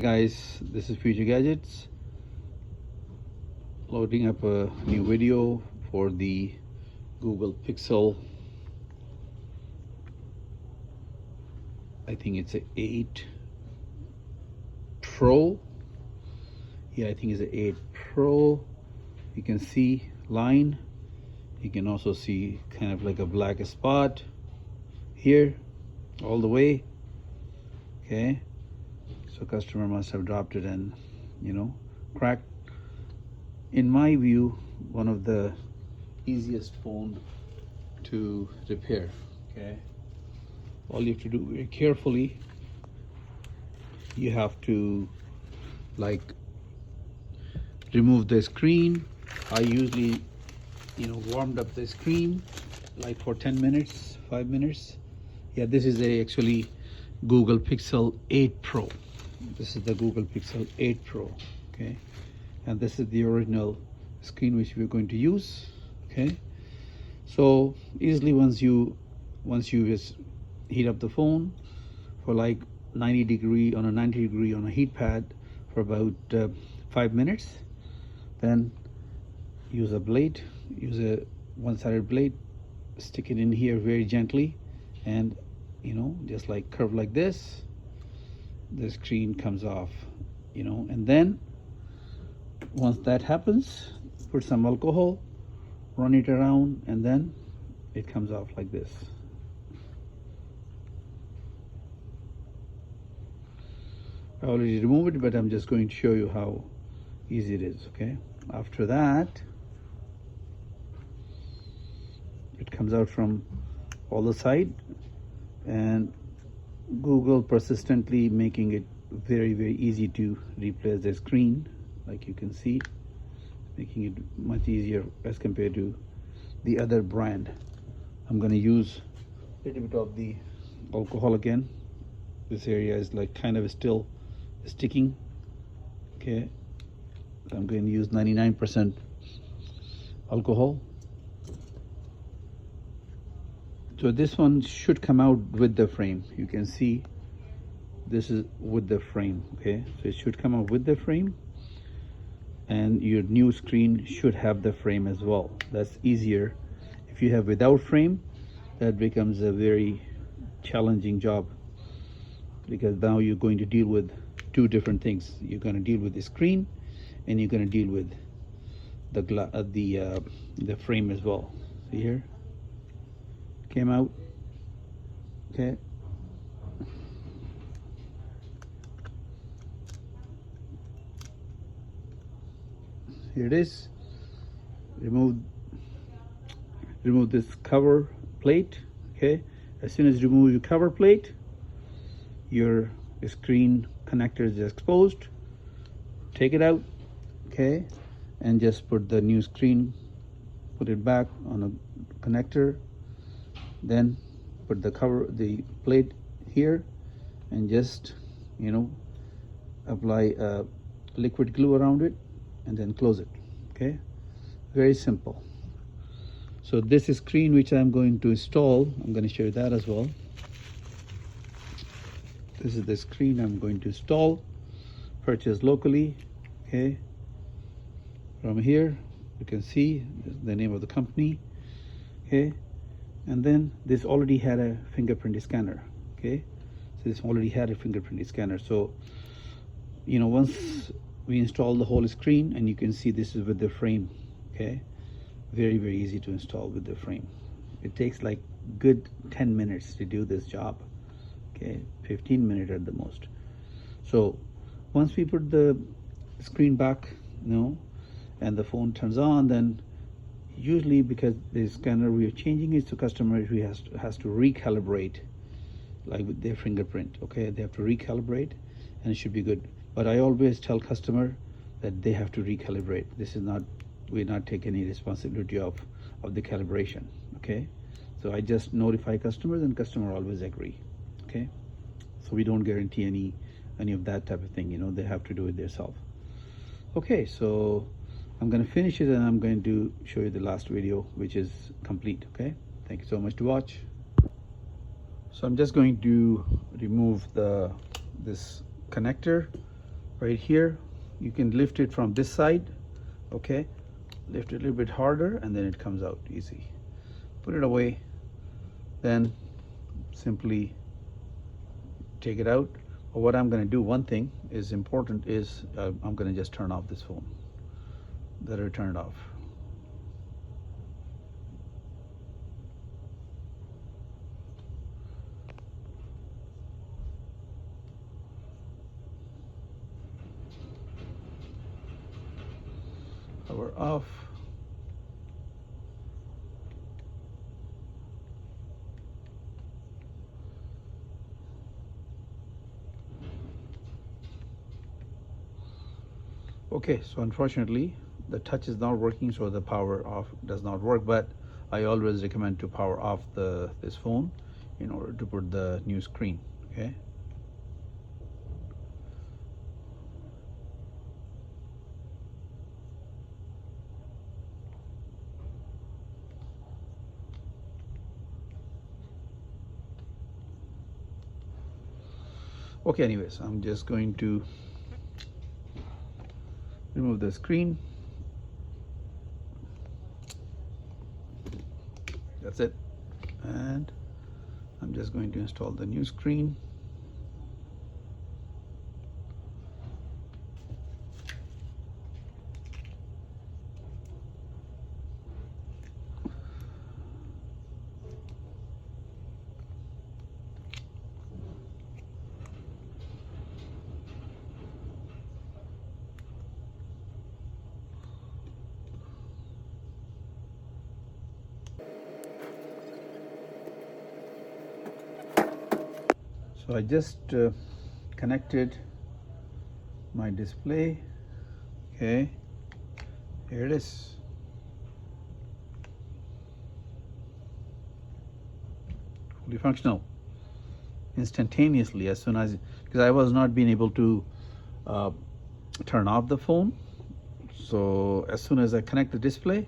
Guys, this is Future Gadgets loading up a new video for the Google Pixel. I think it's a 8 Pro. Yeah, I think it's a 8 Pro. You can see line. You can also see kind of like a black spot here all the way. Okay, so customer must have dropped it and cracked. In my view, one of the easiest phone to repair. Okay, all you have to do very carefully, you have to remove the screen. I usually warmed up the screen like for 10 minutes, 5 minutes. Yeah, this is actually Google Pixel 8 Pro. This is the Google Pixel 8 Pro. Okay, and this is the original screen which we're going to use. Okay, so easily once you just heat up the phone for like 90 degree on a heat pad for about 5 minutes, then use a blade, use a one-sided blade, stick it in here very gently, and just like curve like this, the screen comes off, and then once that happens, put some alcohol, run it around, and then it comes off like this. I already removed it, but I'm just going to show you how easy it is. Okay, after that, it comes out from all the side, and Google persistently making it very, very easy to replace the screen. Like you can see, making it much easier as compared to the other brand. I'm going to use a little bit of the alcohol again. This area is like kind of still sticking. Okay, so I'm going to use 99% alcohol. So this one should come out with the frame. You can see this is with the frame. Okay, so it should come out with the frame, and your new screen should have the frame as well. That's easier. If you have without frame, that becomes a very challenging job, because now you're going to deal with two different things. You're going to deal with the screen, and you're going to deal with the frame as well. See here, came out. Okay, here it is. Remove this cover plate. Okay, as soon as you remove your cover plate, your screen connector is exposed. Take it out. Okay, and just put the new screen, put it back on a connector, then put the plate here, and just apply liquid glue around it, and then close it. Okay, very simple. So this screen which I'm going to install, I'm going to show you that as well. This is the screen I'm going to install, purchase locally. Okay, from here you can see the name of the company. Okay, and then this already had a fingerprint scanner. Okay, so this already had a fingerprint scanner. So once we install the whole screen, and you can see this is with the frame. Okay, very, very easy to install with the frame. It takes like good 10 minutes to do this job. Okay, 15 minutes at the most. So once we put the screen back, and the phone turns on, then usually, because the scanner we are changing it, so customer who has to recalibrate, like with their fingerprint. Okay, they have to recalibrate, and it should be good. But I always tell customer that they have to recalibrate. This is not, we're not taking any responsibility of the calibration. Okay, so I just notify customers, and customer always agree. Okay, so we don't guarantee any of that type of thing. They have to do it themselves. Okay, so I'm going to finish it, and I'm going to show you the last video, which is complete. Okay, thank you so much to watch. So I'm just going to remove this connector right here. You can lift it from this side, okay? Lift it a little bit harder and then it comes out easy. Put it away, then simply take it out. But what I'm going to do, one thing is important, is I'm going to just turn off this phone. Let her turn it off. Power off. Okay, so unfortunately the touch is not working, so the power off does not work, but I always recommend to power off this phone in order to put the new screen. Okay. Okay, anyways, I'm just going to remove the screen. That's it. And I'm just going to install the new screen. So I just connected my display. Okay, here it is. Fully functional instantaneously as soon as, because I was not being able to turn off the phone. So as soon as I connect the display,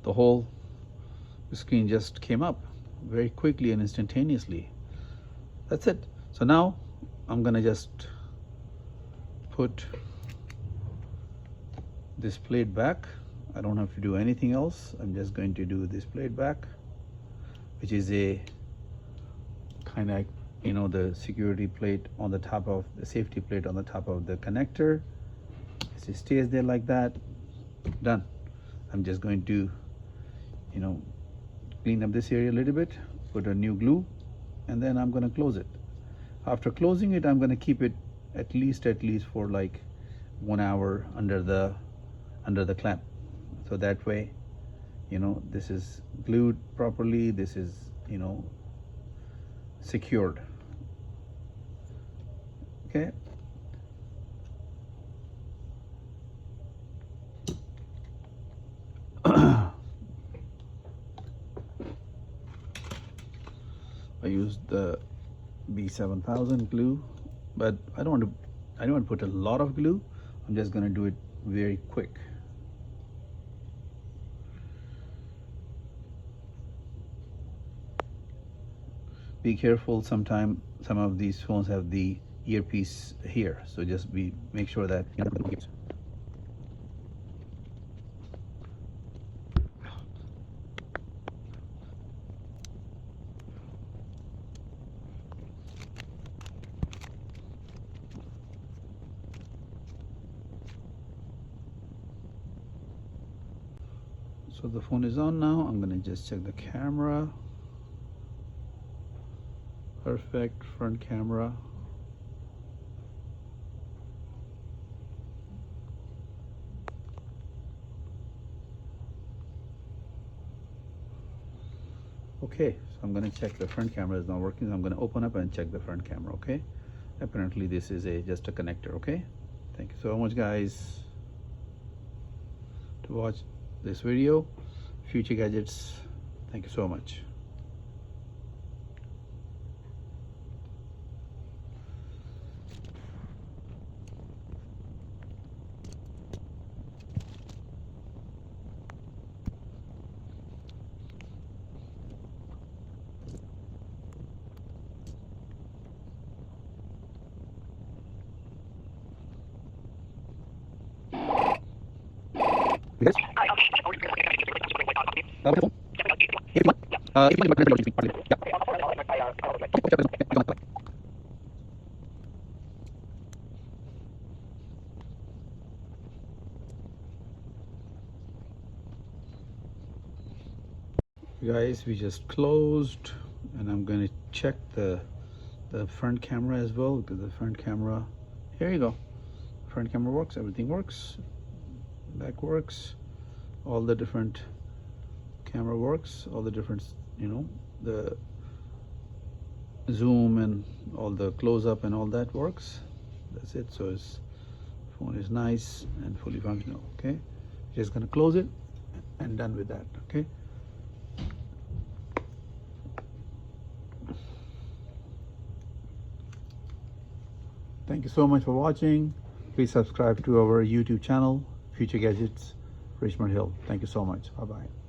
the whole screen just came up very quickly and instantaneously. That's it. So now I'm gonna just put this plate back. I don't have to do anything else. I'm just going to do this plate back, which is a kind of, you know, the security plate on the top of the safety plate on the top of the connector. It stays there like that. Done. I'm just going to, you know, clean up this area a little bit, put a new glue, and then I'm going to close it. After closing it, I'm going to keep it at least for like 1 hour under the clamp, so that way, you know, this is glued properly, this is, you know, secured. Okay. I used the B7000 glue, but I don't want to put a lot of glue. I'm just going to do it very quick. Be careful, sometimes some of these phones have the earpiece here, so just make sure that, you know, so the phone is on now. I'm going to just check the camera. Perfect front camera. Okay, so I'm going to check the front camera is not working. I'm going to open up and check the front camera. Okay, apparently this is just a connector. Okay, thank you so much, guys, to watch this video. Future Gadgets, thank you so much. Because if you guys, we just closed, and I'm going to check the front camera as well, because the front camera, here you go, front camera works, everything works, back works, all the different camera works, all the different, you know, the zoom and all the close-up and all that works. That's it. So his phone is nice and fully functional. Okay, just gonna close it and done with that. Okay, thank you so much for watching. Please subscribe to our YouTube channel, Future Gadgets Richmond Hill. Thank you so much. Bye bye.